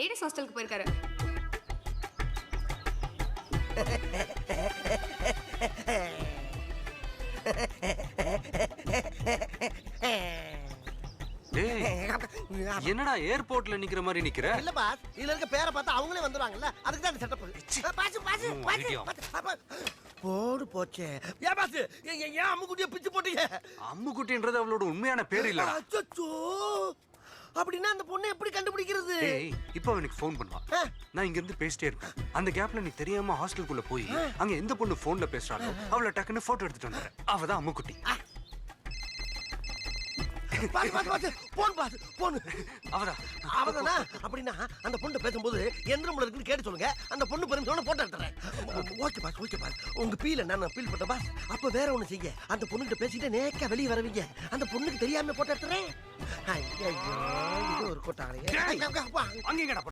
Ladies ஹாஸ்டலுக்கு போயிருக்காரு. என்னடா ஏர்போர்ட்ல நிக்கிற மாதிரி நிக்கிற? இல்ல பாஸ், இதுல இருக்க பேரை பார்த்தா அவங்களே வந்துருவாங்கல்ல, அதுக்கு தான் அந்த செட்டப். போடு போச்சே. ஏன் பாஸ், ஏன் அம்முக்குட்டியை பிச்சு போட்டீங்க? அம்முக்குட்டின்றது அவளோட உண்மையான பேர் இல்லடா. அச்சச்சோ, அப்படின்னா அந்த பொண்ணை எப்படி கண்டுபிடிக்கிறது? இப்போ அவனுக்கு ஃபோன் பண்ணுவா, நான் இங்க இருந்து பேசிட்டே இருப்பேன். அந்த கேப்ல நீ தெரியாம ஹாஸ்டலுக்குள்ள போய் அங்க எந்த பொண்ணு போன்ல பேசுறாளோ அவளை டக்குன்னு போட்டோ எடுத்துட்டு வந்துற. அவதான் அம்முக்குட்டி. அவதானா? அப்படின்னா அந்த பொண்ணு பேசும்போது எந்த ரூம்ல இருக்குன்னு கேட்டு சொல்லுங்க, அந்த பொண்ணு பெருமையோட போட்டோ எடுத்துறேன். Okay boss, okay boss. உங்க பீல நான் ஃபீல் பண்ண பாஸ். அப்ப வேற ஒண்ணு செய்ய, அந்த பொண்ணுகிட்ட பேசிட்டு நேக்கா வெளியே வரவீங்க, அந்த பொண்ணுக்கு தெரியாம போட்டோ எடுத்துறேன். ஐயோ, இது ஒரு கோட்டாளே. அங்க